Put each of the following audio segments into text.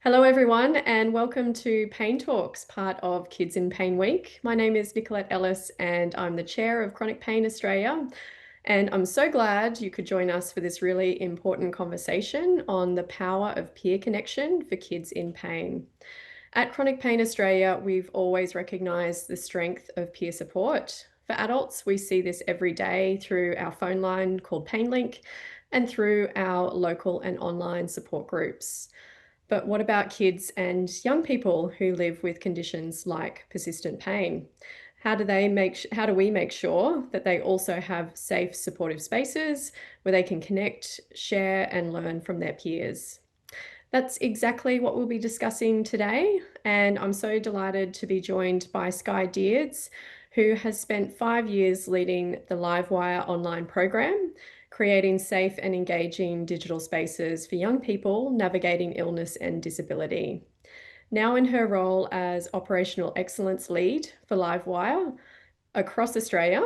Hello, everyone, and welcome to Paintalks, part of Kids in Pain Week. My name is Nicolette Ellis, and I'm the chair of Chronic Pain Australia. And I'm so glad you could join us for this really important conversation on the power of peer connection for kids in pain. At Chronic Pain Australia, we've always recognised the strength of peer support. For adults, we see this every day through our phone line called PainLink and through our local and online support groups. But what about kids and young people who live with conditions like persistent pain? How do we make sure that they also have safe, supportive spaces where they can connect, share, and learn from their peers? That's exactly what we'll be discussing today. And I'm so delighted to be joined by Skye Deards, who has spent 5 years leading the Livewire online program, creating safe and engaging digital spaces for young people navigating illness and disability. Now in her role as Operational Excellence Lead for Livewire across Australia,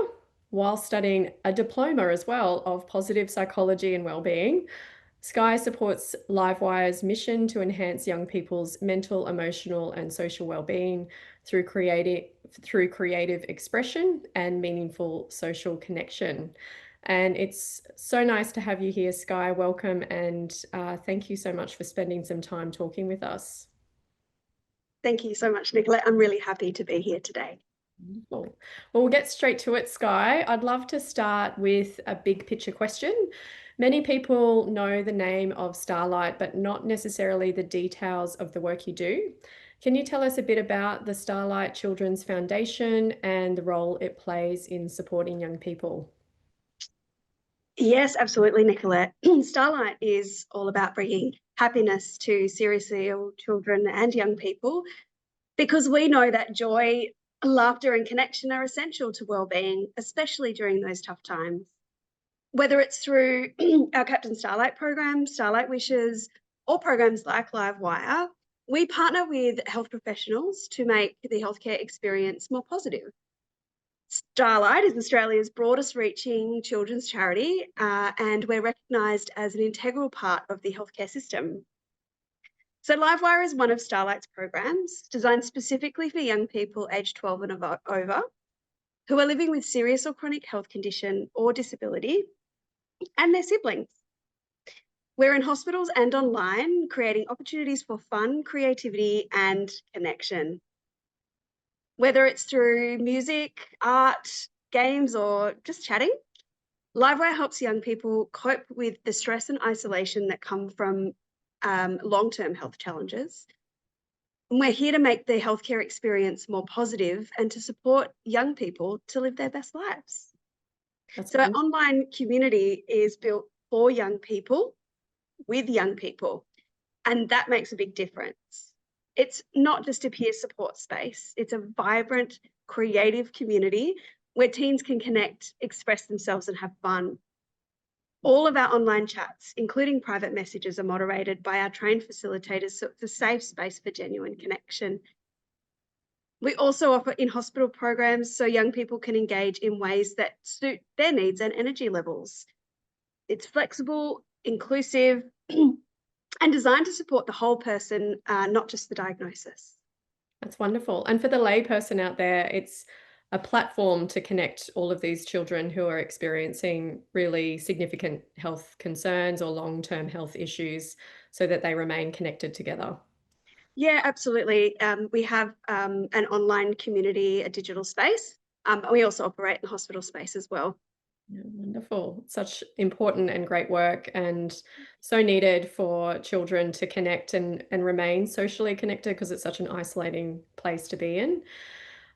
while studying a diploma as well of positive psychology and wellbeing, Skye supports Livewire's mission to enhance young people's mental, emotional, and social well-being through creative expression and meaningful social connection. And it's so nice to have you here, Skye. Welcome, and thank you so much for spending some time talking with us. Thank you so much, Nicolette. I'm really happy to be here today. Wonderful. Well, we'll get straight to it, Skye. I'd love to start with a big picture question. Many people know the name of Starlight, but not necessarily the details of the work you do. Can you tell us a bit about the Starlight Children's Foundation and the role it plays in supporting young people? Yes, absolutely, Nicolette. Starlight is all about bringing happiness to seriously ill children and young people because we know that joy, laughter, and connection are essential to well-being, especially during those tough times. Whether it's through our Captain Starlight program, Starlight Wishes, or programs like Livewire, we partner with health professionals to make the healthcare experience more positive. Starlight is Australia's broadest reaching children's charity, and we're recognised as an integral part of the healthcare system. So Livewire is one of Starlight's programs designed specifically for young people aged 12 and over who are living with serious or chronic health condition or disability and their siblings. We're in hospitals and online, creating opportunities for fun, creativity, and connection. Whether it's through music, art, games, or just chatting, Livewire helps young people cope with the stress and isolation that come from long-term health challenges. And we're here to make the healthcare experience more positive and to support young people to live their best lives. So our online community is built for young people, with young people, and that makes a big difference. It's not just a peer support space, it's a vibrant, creative community where teens can connect, express themselves, and have fun. All of our online chats, including private messages, are moderated by our trained facilitators, so it's a safe space for genuine connection. We also offer in-hospital programs so young people can engage in ways that suit their needs and energy levels. It's flexible, inclusive, and designed to support the whole person, not just the diagnosis. That's wonderful. And for the layperson out there, it's a platform to connect all of these children who are experiencing really significant health concerns or long-term health issues so that they remain connected together. Yeah, absolutely. We have an online community, a digital space. We also operate in the hospital space as well. Yeah, wonderful. Such important and great work, and so needed for children to connect and remain socially connected because it's such an isolating place to be in.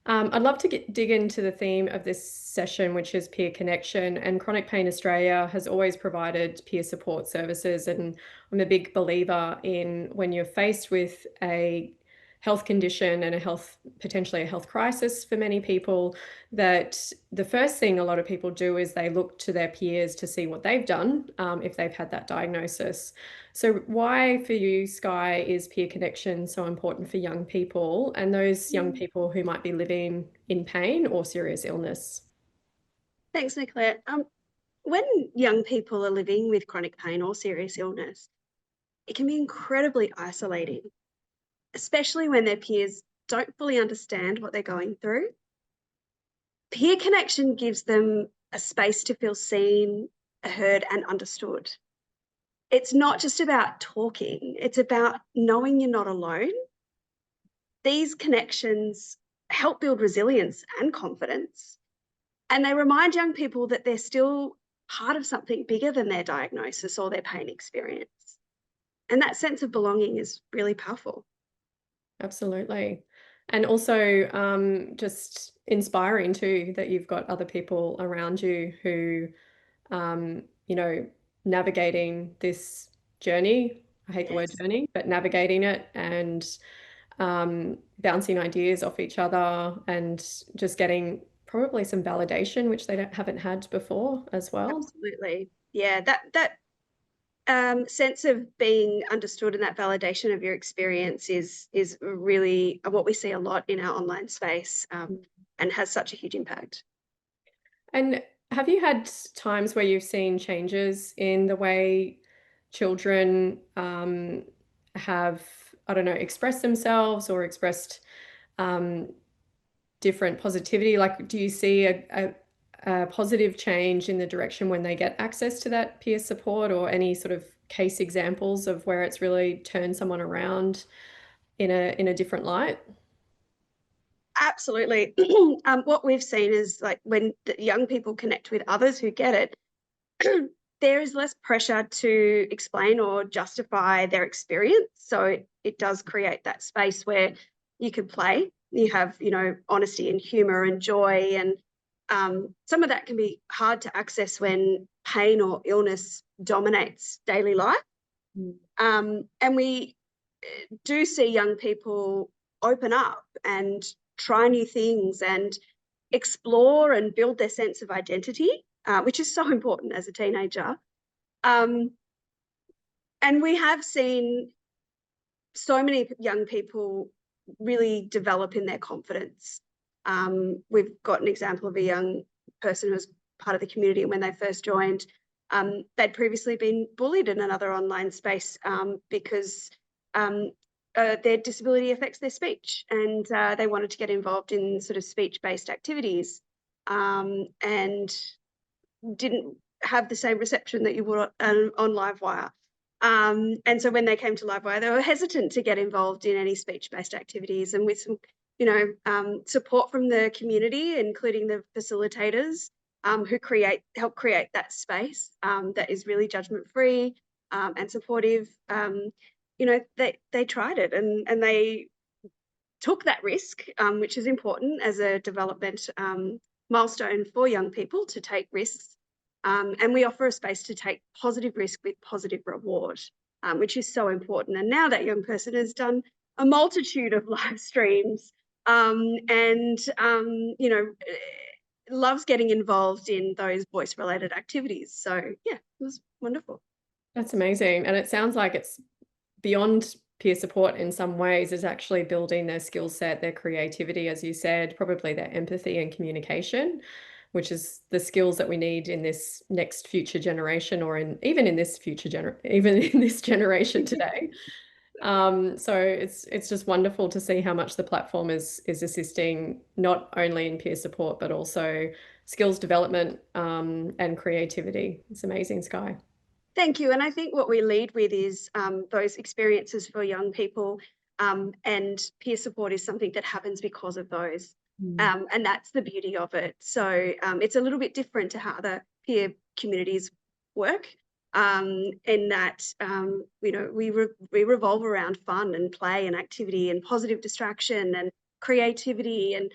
I'd love to dig into the theme of this session, which is peer connection. And Chronic Pain Australia has always provided peer support services. And I'm a big believer in when you're faced with a health condition and potentially a health crisis for many people, that the first thing a lot of people do is they look to their peers to see what they've done if they've had that diagnosis. So why for you, Skye, is peer connection so important for young people and those young people who might be living in pain or serious illness? Thanks, Nicolette. When young people are living with chronic pain or serious illness, it can be incredibly isolating, especially when their peers don't fully understand what they're going through. Peer connection gives them a space to feel seen, heard, and understood. It's not just about talking, it's about knowing you're not alone. These connections help build resilience and confidence, and they remind young people that they're still part of something bigger than their diagnosis or their pain experience. And that sense of belonging is really powerful. Absolutely. And also just inspiring too that you've got other people around you who, you know, navigating this journey. I hate the word Yes, journey, but navigating it and bouncing ideas off each other and just getting probably some validation, which they haven't had before as well. absolutely. Yeah, that sense of being understood and that validation of your experience is really what we see a lot in our online space, and has such a huge impact. And have you had times where you've seen changes in the way children have, I don't know, expressed themselves or expressed um, different positivity? Like, do you see a positive change in the direction when they get access to that peer support, or any sort of case examples of where it's really turned someone around in a different light? Absolutely. What we've seen is like when the young people connect with others who get it, there is less pressure to explain or justify their experience. So it does create that space where you can play. You have, honesty and humor and joy. And some of that can be hard to access when pain or illness dominates daily life. Mm. And we do see young people open up and try new things and explore and build their sense of identity, which is so important as a teenager. Um, and we have seen so many young people really develop in their confidence. We've got an example of a young person who was part of the community, and when they first joined, they'd previously been bullied in another online space because their disability affects their speech, and they wanted to get involved in sort of speech-based activities, and didn't have the same reception that you would on Livewire. And so when they came to Livewire, they were hesitant to get involved in any speech-based activities. And with some, support from the community, including the facilitators who help create that space that is really judgment-free and supportive, they tried it, and they took that risk, which is important as a development milestone for young people to take risks. And we offer a space to take positive risk with positive reward, which is so important. And now that young person has done a multitude of live streams, and loves getting involved in those voice related activities. So yeah, it was wonderful. That's amazing. And it sounds like it's beyond peer support in some ways, is actually building their skill set, their creativity, as you said, probably their empathy and communication, which is the skills that we need in this next future generation, or in even in this even in this generation today. So it's just wonderful to see how much the platform is assisting not only in peer support but also skills development and creativity. It's amazing, Skye. Thank you. And I think what we lead with is those experiences for young people, and peer support is something that happens because of those. Mm. And that's the beauty of it. So it's a little bit different to how other peer communities work, in that, we revolve around fun and play and activity and positive distraction and creativity. And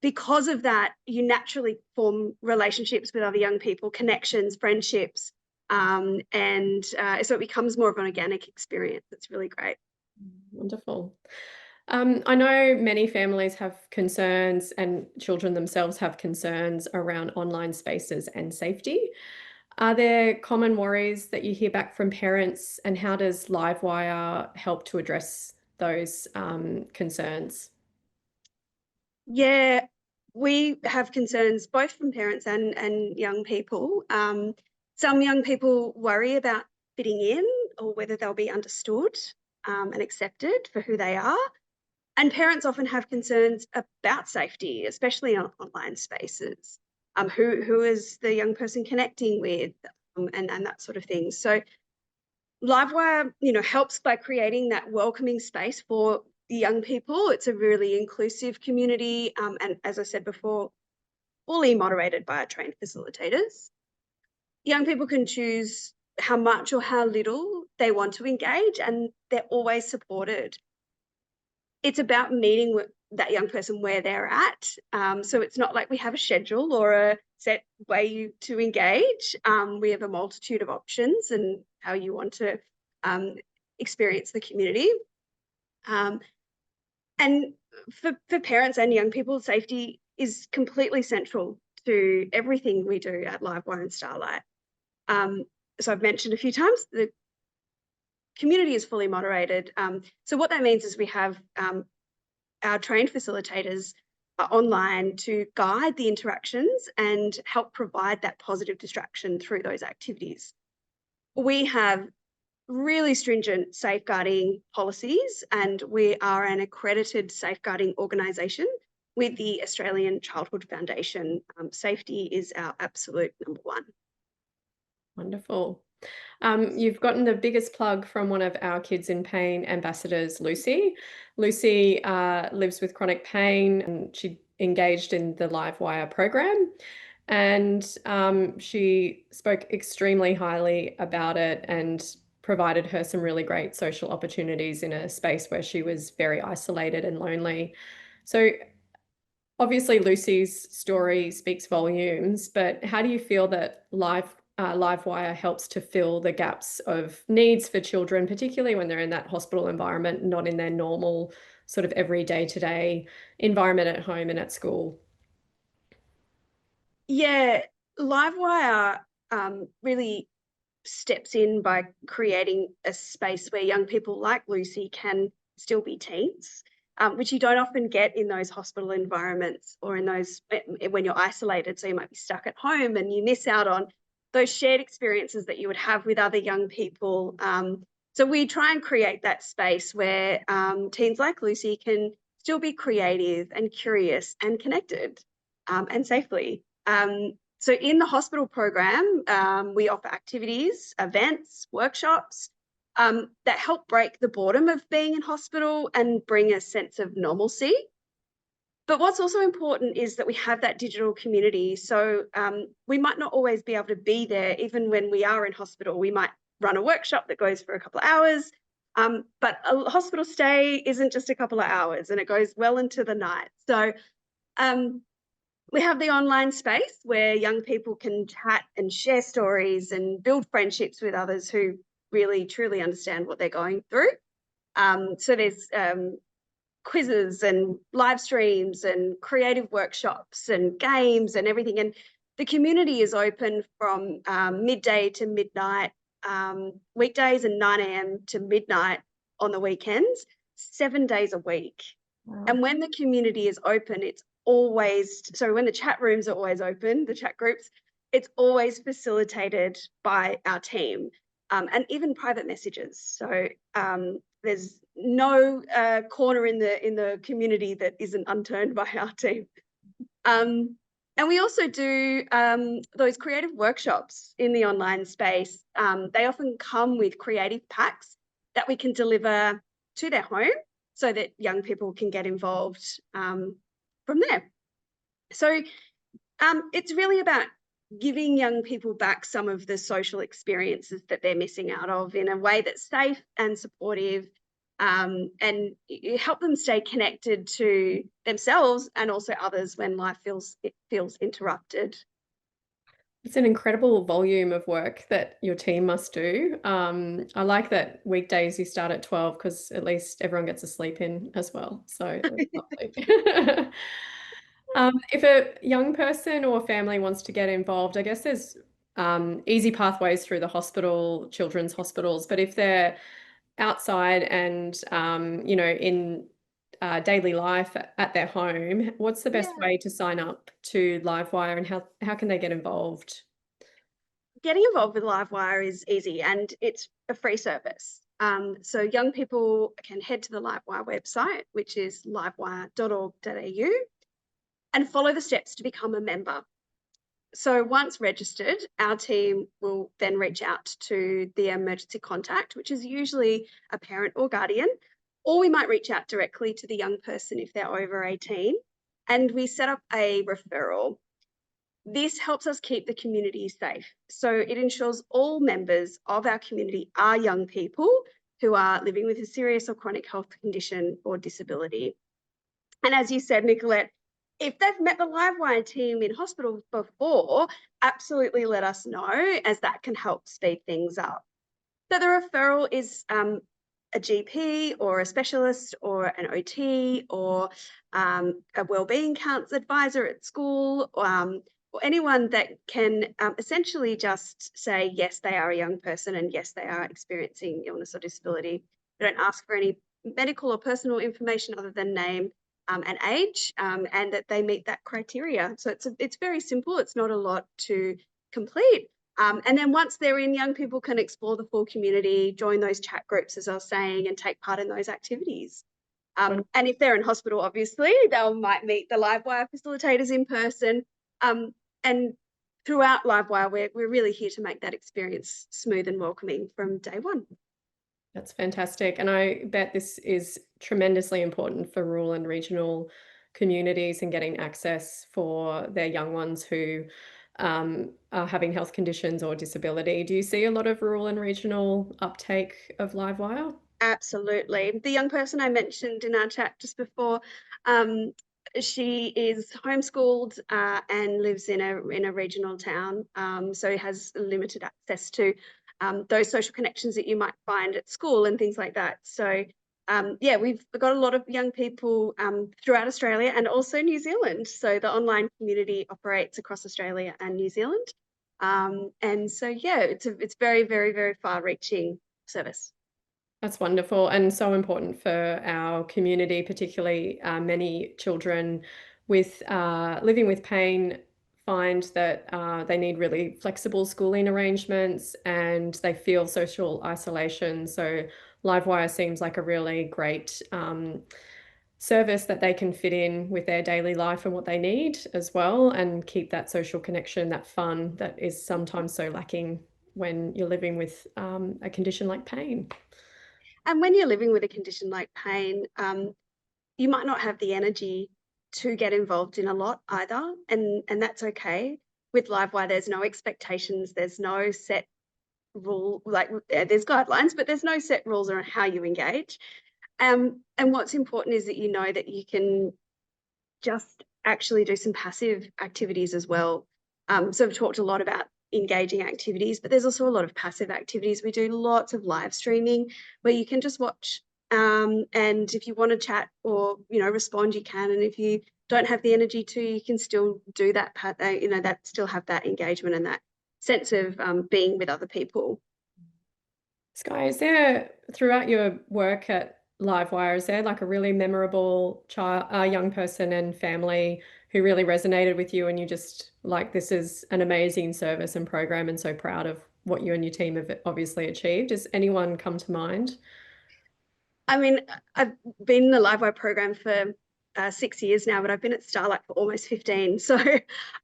because of that, you naturally form relationships with other young people, connections, friendships, and so it becomes more of an organic experience. It's really great. Wonderful. I know many families have concerns, and children themselves have concerns around online spaces and safety. Are there common worries that you hear back from parents, and how does Livewire help to address those concerns? Yeah, we have concerns both from parents and young people. Some young people worry about fitting in or whether they'll be understood and accepted for who they are. And parents often have concerns about safety, especially in online spaces. Who is the young person connecting with, and that sort of thing. So Livewire, helps by creating that welcoming space for the young people. It's a really inclusive community, and as I said before, fully moderated by our trained facilitators. Young people can choose how much or how little they want to engage, and they're always supported. It's about meeting that young person where they're at. So it's not like we have a schedule or a set way to engage. We have a multitude of options and how you want to experience the community. And for parents and young people, safety is completely central to everything we do at Livewire and Starlight. So I've mentioned a few times, the community is fully moderated. So what that means is we have our trained facilitators online to guide the interactions and help provide that positive distraction through those activities. We have really stringent safeguarding policies, and we are an accredited safeguarding organisation with the Australian Childhood Foundation. Safety is our absolute number one. Wonderful. You've gotten the biggest plug from one of our Kids in Pain ambassadors, Lucy. Lucy lives with chronic pain, and she engaged in the Livewire program. And she spoke extremely highly about it and provided her some really great social opportunities in a space where she was very isolated and lonely. So obviously Lucy's story speaks volumes, but how do you feel that Livewire helps to fill the gaps of needs for children, particularly when they're in that hospital environment, not in their normal sort of every day-to-day environment at home and at school? Yeah, Livewire really steps in by creating a space where young people like Lucy can still be teens, which you don't often get in those hospital environments or in those when you're isolated. So you might be stuck at home and you miss out on those shared experiences that you would have with other young people. So we try and create that space where teens like Lucy can still be creative and curious and connected and safely. So in the hospital program, we offer activities, events, workshops that help break the boredom of being in hospital and bring a sense of normalcy. But what's also important is that we have that digital community. So we might not always be able to be there even when we are in hospital. We might run a workshop that goes for a couple of hours, but a hospital stay isn't just a couple of hours, and it goes well into the night. So we have the online space where young people can chat and share stories and build friendships with others who really, truly understand what they're going through. So there's quizzes and live streams and creative workshops and games and everything. And the community is open from midday to midnight, weekdays, and 9 a.m. to midnight on the weekends, 7 days a week. Wow. And when the community is open, it's always, so when the chat rooms are always open, the chat groups, it's always facilitated by our team, and even private messages. So there's no corner in the community that isn't unturned by our team. And we also do those creative workshops in the online space. They often come with creative packs that we can deliver to their home so that young people can get involved from there. So it's really about giving young people back some of the social experiences that they're missing out of in a way that's safe and supportive, and help them stay connected to themselves and also others when life feels interrupted. It's an incredible volume of work that your team must do. I like that weekdays you start at 12 because at least everyone gets a sleep in as well. So that's lovely. If a young person or family wants to get involved, I guess there's easy pathways through the hospital, children's hospitals. But if they're outside and, in daily life at their home, what's the best Yeah. way to sign up to Livewire, and how can they get involved? Getting involved with Livewire is easy and it's a free service. So young people can head to the Livewire website, which is livewire.org.au, and follow the steps to become a member. So once registered, our team will then reach out to the emergency contact, which is usually a parent or guardian, or we might reach out directly to the young person if they're over 18, and we set up a referral. This helps us keep the community safe. So it ensures all members of our community are young people who are living with a serious or chronic health condition or disability. And as you said, Nicolette, if they've met the Livewire team in hospital before, absolutely let us know, as that can help speed things up. So the referral is a GP or a specialist or an OT or a wellbeing counselor advisor at school, or anyone that can essentially just say, yes, they are a young person and yes, they are experiencing illness or disability. They don't ask for any medical or personal information other than name and age, and that they meet that criteria. So it's very simple. It's not a lot to complete. And then once they're in, young people can explore the full community, join those chat groups, as I was saying, and take part in those activities. And if they're in hospital, obviously, they might meet the Livewire facilitators in person. And throughout Livewire, we're really here to make that experience smooth and welcoming from day one. That's fantastic. And I bet this is tremendously important for rural and regional communities and getting access for their young ones who are having health conditions or disability. Do you see a lot of rural and regional uptake of Livewire? Absolutely. The young person I mentioned in our chat just before, um, she is homeschooled and lives in a regional town, so has limited access to those social connections that you might find at school and things like that. So yeah, we've got a lot of young people throughout Australia and also New Zealand. So the online community operates across Australia and New Zealand. And so yeah, it's very, very, very far-reaching service. That's wonderful and so important for our community, particularly many children with living with pain find that they need really flexible schooling arrangements and they feel social isolation. So Livewire seems like a really great service that they can fit in with their daily life and what they need as well, and keep that social connection, that fun that is sometimes so lacking when you're living with a condition like pain. And when you're living with a condition like pain, you might not have the energy to get involved in a lot either, and that's okay. With Livewire, there's no expectations, there's no set rule, like there's guidelines, but there's no set rules on how you engage. And what's important is that you know that you can just actually do some passive activities as well. So we've talked a lot about engaging activities, but there's also a lot of passive activities. We do lots of live streaming where you can just watch, and if you want to chat or respond, you can. And if you don't have the energy to, you can still do that. That still have that engagement and that sense of being with other people. Skye, is there throughout your work at Livewire, is there like a really memorable child, young person and family who really resonated with you and you just like, this is an amazing service and program and so proud of what you and your team have obviously achieved? Does anyone come to mind? I mean, I've been in the Livewire program for 6 years now, but I've been at Starlight for almost 15. So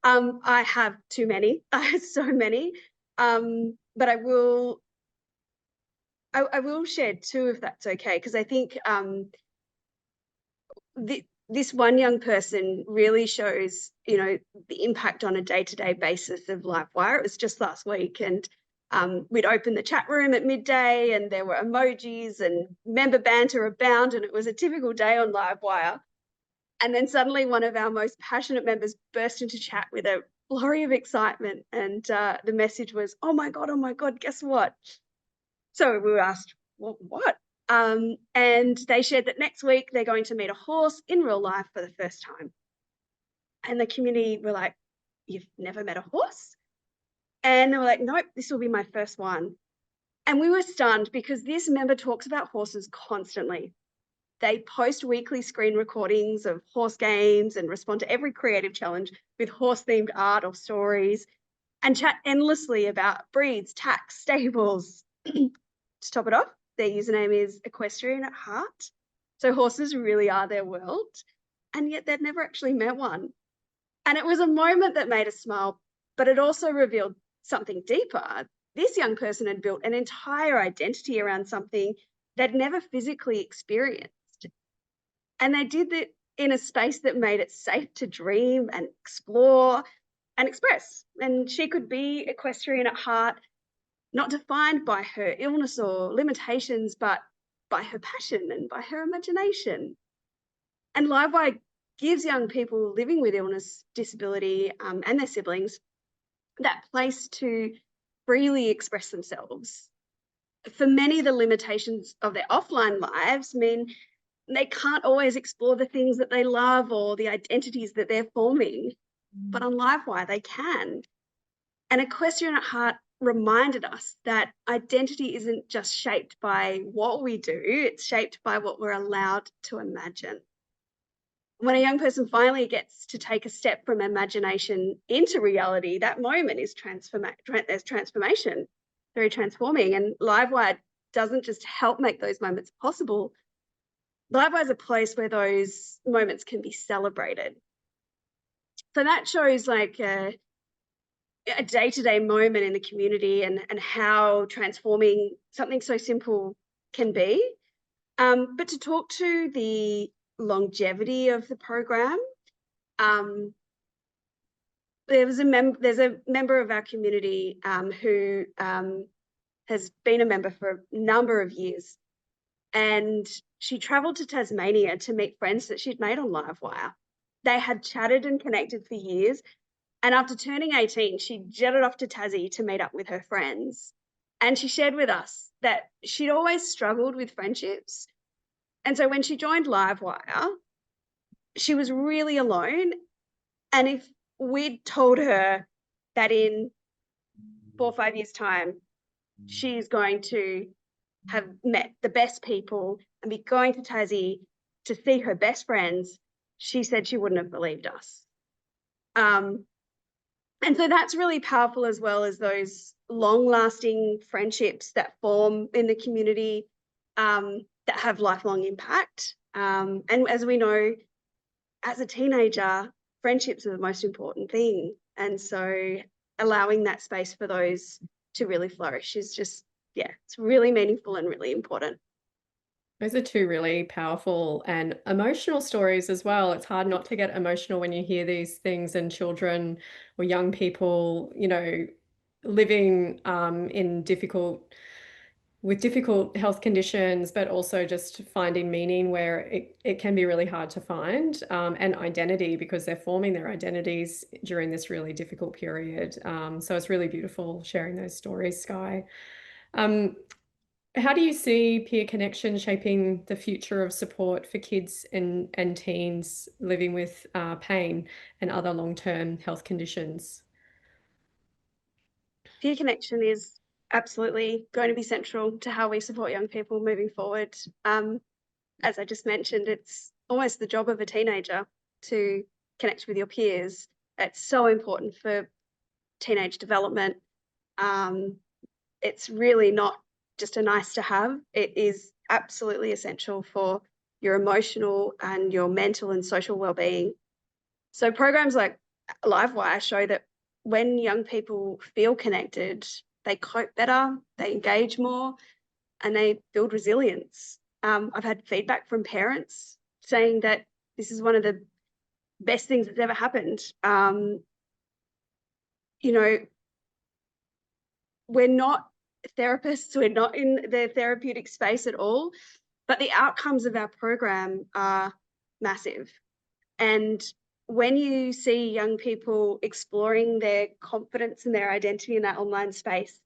I have too many. I have so many. But I will share two if that's okay, because I think this one young person really shows, the impact on a day-to-day basis of Livewire. It was just last week, and we'd open the chat room at midday and there were emojis and member banter abound, and it was a typical day on Livewire. And then suddenly one of our most passionate members burst into chat with a flurry of excitement, and the message was, oh my God, guess what? So we were asked, well, what? And they shared that next week they're going to meet a horse in real life for the first time. And the community were like, you've never met a horse? And they were like, nope, this will be my first one. And we were stunned because this member talks about horses constantly. They post weekly screen recordings of horse games and respond to every creative challenge with horse-themed art or stories, and chat endlessly about breeds, tacks, stables. To top it off, their username is equestrian at heart. So horses really are their world, and yet they'd never actually met one. And it was a moment that made us smile, but it also revealed something deeper. This young person had built an entire identity around something they'd never physically experienced. And they did it in a space that made it safe to dream and explore and express. And she could be equestrian at heart, not defined by her illness or limitations, but by her passion and by her imagination. And Livewire gives young people living with illness, disability, and their siblings that place to freely express themselves. For many, the limitations of their offline lives mean they can't always explore the things that they love or the identities that they're forming. But on Livewire, they can. And Equestrian at Heart reminded us that identity isn't just shaped by what we do, it's shaped by what we're allowed to imagine. When a young person finally gets to take a step from imagination into reality, that moment is there's transformation, very transforming. And Livewire doesn't just help make those moments possible. Livewire is a place where those moments can be celebrated. So that shows like a day-to-day moment in the community and how transforming something so simple can be. But to talk to the longevity of the program, there's a member of our community who has been a member for a number of years, and she travelled to Tasmania to meet friends that she'd made on Livewire. They had chatted and connected for years, and after turning 18, she jetted off to Tassie to meet up with her friends. And she shared with us that she'd always struggled with friendships. And so when she joined Livewire, she was really alone. And if we'd told her that in 4 or 5 years' time, she's going to have met the best people and be going to Tassie to see her best friends, she said she wouldn't have believed us. And so that's really powerful, as well as those long-lasting friendships that form in the community that have lifelong impact. And as we know, as a teenager, friendships are the most important thing. And so allowing that space for those to really flourish is just, yeah, it's really meaningful and really important. Those are two really powerful and emotional stories as well. It's hard not to get emotional when you hear these things, and children or young people, living with difficult health conditions, but also just finding meaning where it can be really hard to find, and identity, because they're forming their identities during this really difficult period. So it's really beautiful sharing those stories, Skye. How do you see peer connection shaping the future of support for kids and teens living with pain and other long-term health conditions? Peer connection is absolutely going to be central to how we support young people moving forward. As I just mentioned, it's almost the job of a teenager to connect with your peers. It's so important for teenage development. It's really not just a nice to have. It is absolutely essential for your emotional and your mental and social well-being. So programs like Livewire show that when young people feel connected, they cope better, they engage more, and they build resilience. I've had feedback from parents saying that this is one of the best things that's ever happened. We're not therapists, we're not in the therapeutic space at all, but the outcomes of our program are massive. And when you see young people exploring their confidence and their identity in that online space,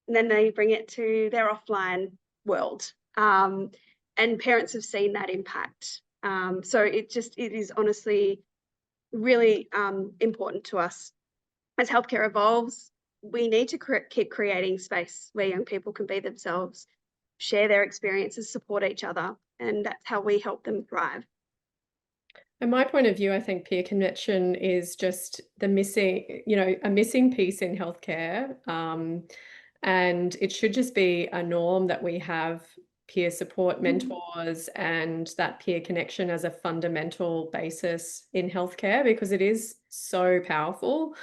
and then they bring it to their offline world, and parents have seen that impact. So it is honestly really important to us. As healthcare evolves, we need to keep creating space where young people can be themselves, share their experiences, support each other. and that's how we help them thrive. In my point of view, I think peer connection is just the missing, a missing piece in healthcare. And it should just be a norm that we have peer support Mhm. mentors and that peer connection as a fundamental basis in healthcare because it is so powerful.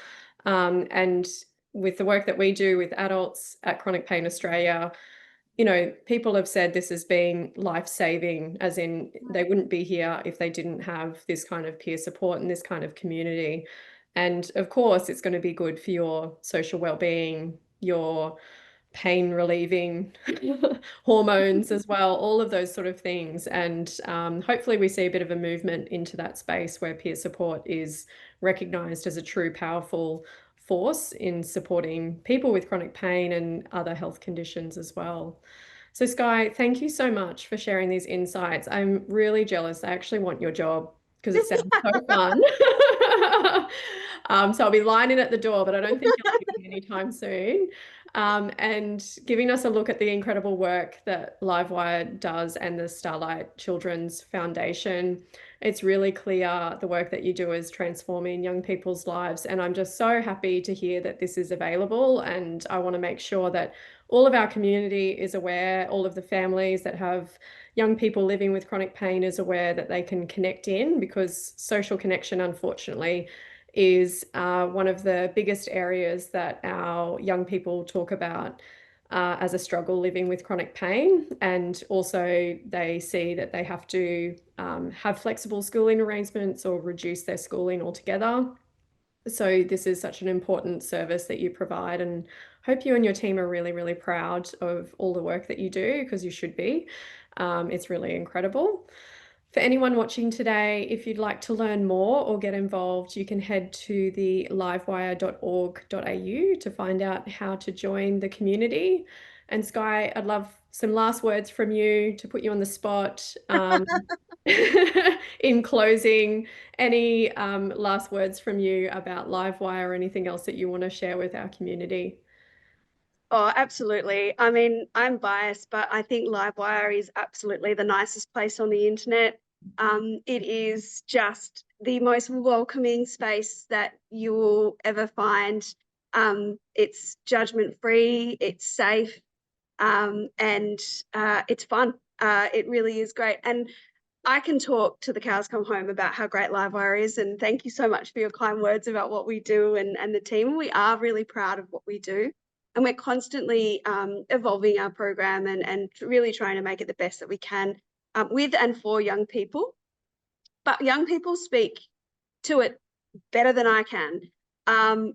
And with the work that we do with adults at Chronic Pain Australia, people have said this has been life-saving, as in they wouldn't be here if they didn't have this kind of peer support and this kind of community. And of course, it's going to be good for your social well-being, your pain relieving hormones as well, all of those sort of things. And hopefully we see a bit of a movement into that space where peer support is recognized as a true powerful force in supporting people with chronic pain and other health conditions as well. So Skye, thank you so much for sharing these insights. I'm really jealous. I actually want your job because it sounds so fun. So I'll be lining at the door, but I don't think you'll need me anytime soon. And giving us a look at the incredible work that Livewire does and the Starlight Children's Foundation. It's really clear the work that you do is transforming young people's lives. And I'm just so happy to hear that this is available. And I want to make sure that all of our community is aware, all of the families that have young people living with chronic pain is aware that they can connect in because social connection, unfortunately, is one of the biggest areas that our young people talk about as a struggle living with chronic pain. And also, they see that they have to have flexible schooling arrangements or reduce their schooling altogether. So, this is such an important service that you provide, and hope you and your team are really, really proud of all the work that you do because you should be. It's really incredible. For anyone watching today, if you'd like to learn more or get involved, you can head to the livewire.org.au to find out how to join the community. And Skye, I'd love some last words from you to put you on the spot. In closing, any last words from you about Livewire or anything else that you want to share with our community? Oh, absolutely. I mean, I'm biased, but I think Livewire is absolutely the nicest place on the internet. It is just the most welcoming space that you will ever find. It's judgment-free, it's safe, and it's fun. It really is great. And I can talk to the cows come home about how great Livewire is. And thank you so much for your kind words about what we do and the team. We are really proud of what we do. And we're constantly evolving our program and really trying to make it the best that we can with and for young people. But young people speak to it better than I can.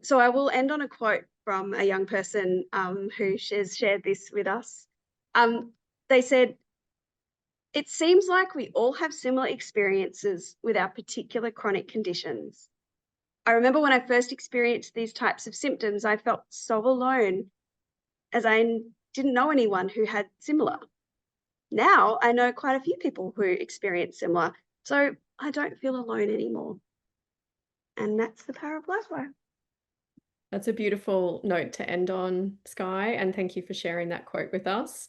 So I will end on a quote from a young person who has shared this with us. They said, "It seems like we all have similar experiences with our particular chronic conditions. I remember when I first experienced these types of symptoms, I felt so alone as I didn't know anyone who had similar. Now I know quite a few people who experience similar, so I don't feel alone anymore." And that's the power of Livewire. That's a beautiful note to end on, Skye, and thank you for sharing that quote with us.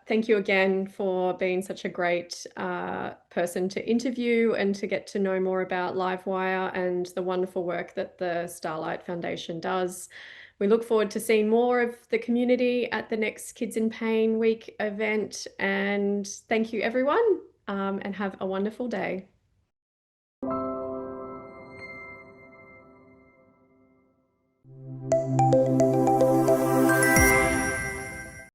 Thank you again for being such a great person to interview and to get to know more about Livewire and the wonderful work that the Starlight Foundation does. We look forward to seeing more of the community at the next Kids in Pain Week event. And thank you, everyone, and have a wonderful day.